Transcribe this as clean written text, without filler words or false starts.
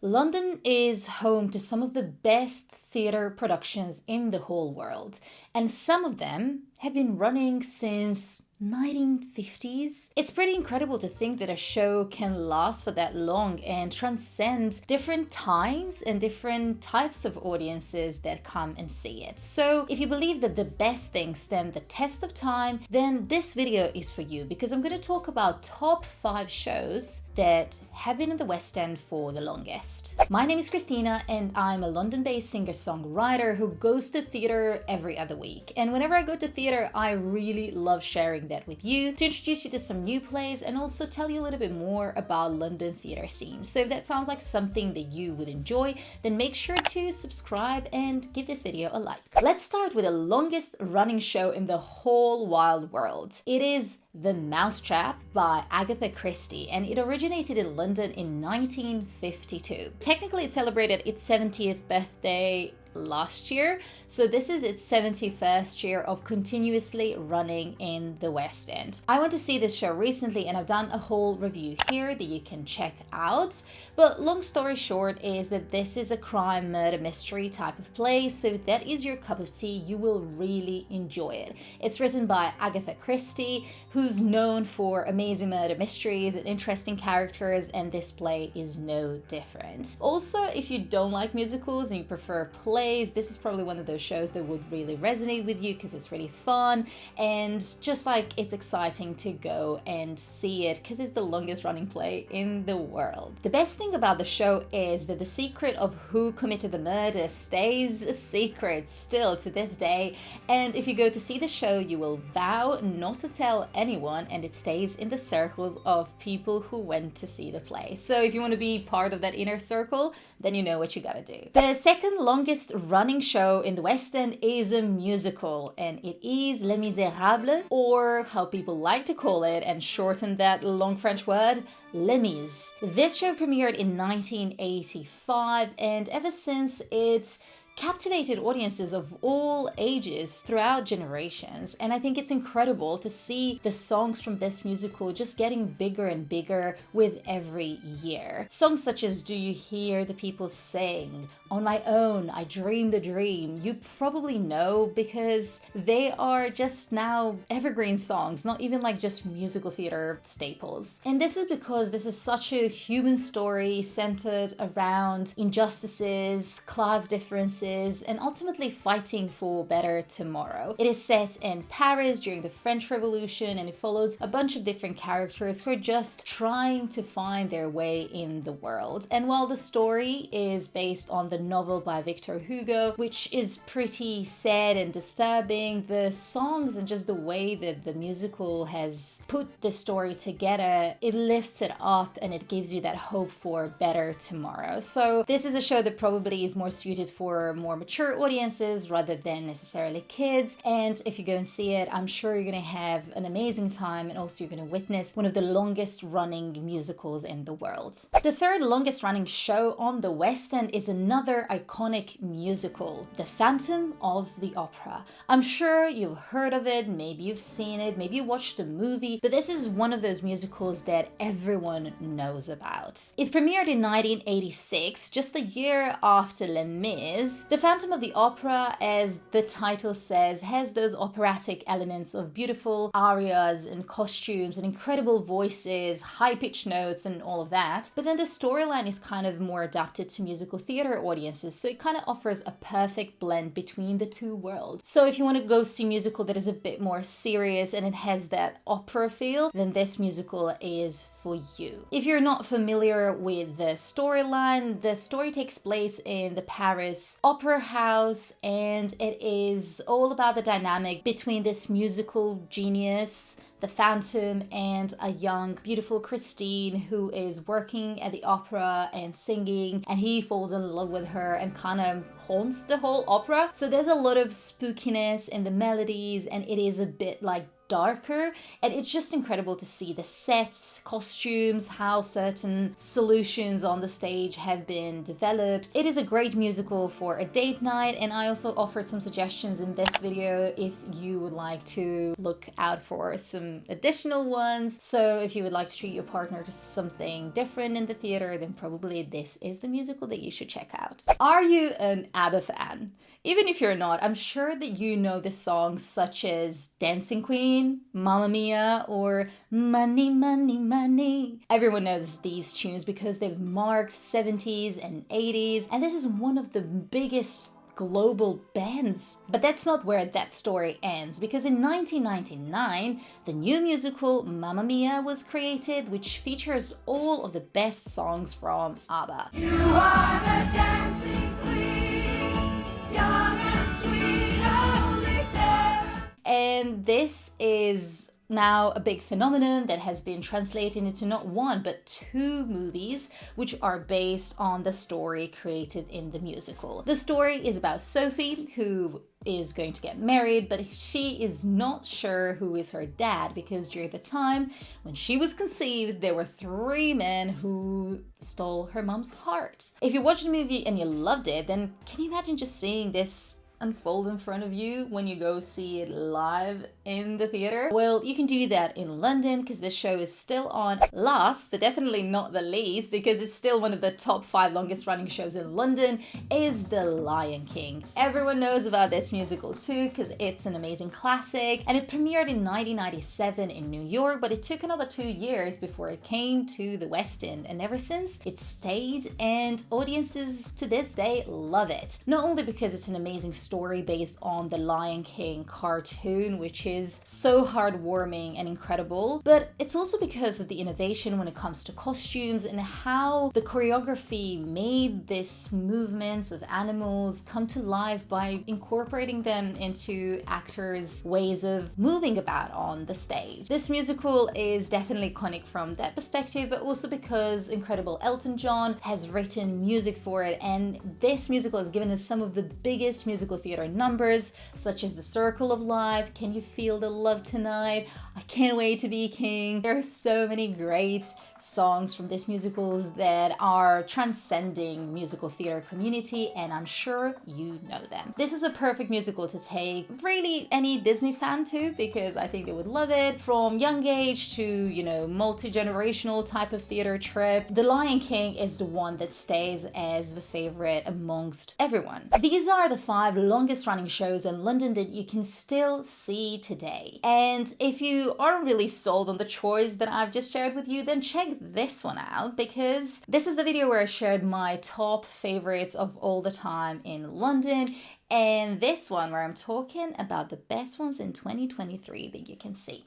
London is home to some of the best theatre productions in the whole world, and some of them have been running since 1950s. It's pretty incredible to think that a show can last for that long and transcend different times and different types of audiences that come and see it. So if you believe that the best things stand the test of time, then this video is for you, because I'm going to talk about top 5 shows that have been in the West End for the longest. My name is Christina and I'm a London-based singer-songwriter who goes to theatre every other week. And whenever I go to theatre, I really love sharing that with you to introduce you to some new plays and also tell you a little bit more about London theatre scene. So if that sounds like something that you would enjoy, then make sure to subscribe and give this video a like. Let's start with the longest running show in the whole wide world. It is The Mousetrap by Agatha Christie, and it originated in London in 1952. Technically, it celebrated its 70th birthday last year, so this is its 71st year of continuously running in the West End. I went to see this show recently and I've done a whole review here that you can check out, but long story short is that this is a crime murder mystery type of play, so if that is your cup of tea, you will really enjoy it. It's written by Agatha Christie, who's known for amazing murder mysteries and interesting characters, and this play is no different. Also, if you don't like musicals and you prefer plays, this is probably one of those shows that would really resonate with you because it's really fun and just like it's exciting to go and see it because it's the longest running play in the world. The best thing about the show is that the secret of who committed the murder stays a secret still to this day, and if you go to see the show you will vow not to tell anyone, and it stays in the circles of people who went to see the play. So if you want to be part of that inner circle, then you know what you gotta do. The second longest running show in the West End is a musical, and it is Les Misérables, or how people like to call it and shorten that long French word, Les Mis. This show premiered in 1985, and ever since it captivated audiences of all ages throughout generations, and I think it's incredible to see the songs from this musical just getting bigger and bigger with every year. Songs such as Do You Hear the People Sing, On My Own, I Dreamed a Dream, you probably know because they are just now evergreen songs, not even like just musical theater staples. And this is because this is such a human story centered around injustices, class differences, and ultimately fighting for better tomorrow. It is set in Paris during the French Revolution, and it follows a bunch of different characters who are just trying to find their way in the world. And while the story is based on the novel by Victor Hugo, which is pretty sad and disturbing, the songs and just the way that the musical has put the story together, it lifts it up and it gives you that hope for better tomorrow. So this is a show that probably is more suited for more mature audiences rather than necessarily kids, and if you go and see it, I'm sure you're gonna have an amazing time, and also you're gonna witness one of the longest running musicals in the world. The third longest running show on the West End is another iconic musical, The Phantom of the Opera. I'm sure you've heard of it, maybe you've seen it, maybe you watched the movie, but this is one of those musicals that everyone knows about. It premiered in 1986, just a year after Les Mis. The Phantom of the Opera, as the title says, has those operatic elements of beautiful arias and costumes and incredible voices, high-pitched notes and all of that. But then the storyline is kind of more adapted to musical theater audiences, so it kind of offers a perfect blend between the two worlds. So if you want to go see a musical that is a bit more serious and it has that opera feel, then this musical is for you. If you're not familiar with the storyline, the story takes place in the Paris Opera House, and it is all about the dynamic between this musical genius, the Phantom, and a young, beautiful Christine who is working at the opera and singing, and he falls in love with her and kind of haunts the whole opera. So there's a lot of spookiness in the melodies, and it is a bit like darker, and it's just incredible to see the sets, costumes, how certain solutions on the stage have been developed. It is a great musical for a date night, and I also offered some suggestions in this video if you would like to look out for some some additional ones. So if you would like to treat your partner to something different in the theater, then probably this is the musical that you should check out. Are you an ABBA fan? Even if you're not, I'm sure that you know the songs such as Dancing Queen, Mamma Mia, or Money, Money, Money. Everyone knows these tunes because they've marked 70s and 80s, and this is one of the biggest global bands. But that's not where that story ends, because in 1999, the new musical Mamma Mia was created, which features all of the best songs from ABBA. You are the dancing queen, young and sweet, only 7. And this is now a big phenomenon that has been translated into not one but 2 movies, which are based on the story created in the musical. The story is about Sophie, who is going to get married, but she is not sure who is her dad, because during the time when she was conceived, there were 3 men who stole her mom's heart. If you watched the movie and you loved it, then can you imagine just seeing this unfold in front of you when you go see it live in the theater? Well, you can do that in London because this show is still on. Last, but definitely not the least, because it's still one of the top 5 longest running shows in London, is The Lion King. Everyone knows about this musical too because it's an amazing classic, and it premiered in 1997 in New York, but it took another 2 years before it came to the West End, and ever since it stayed, and audiences to this day love it. Not only because it's an amazing story based on the Lion King cartoon, which is so heartwarming and incredible, but it's also because of the innovation when it comes to costumes and how the choreography made these movements of animals come to life by incorporating them into actors' ways of moving about on the stage. This musical is definitely iconic from that perspective, but also because incredible Elton John has written music for it, and this musical has given us some of the biggest musical theater numbers, such as The Circle of Life, Can You Feel the Love Tonight, I Can't Wait to Be King. There are so many great songs from these musicals that are transcending musical theater community, and I'm sure you know them. This is a perfect musical to take really any Disney fan to, because I think they would love it. From young age to, you know, multi-generational type of theater trip, The Lion King is the one that stays as the favorite amongst everyone. These are the 5 longest running shows in London that you can still see today. And if you aren't really sold on the choice that I've just shared with you, then check this one out, because this is the video where I shared my top favorites of all the time in London, and this one where I'm talking about the best ones in 2023 that you can see.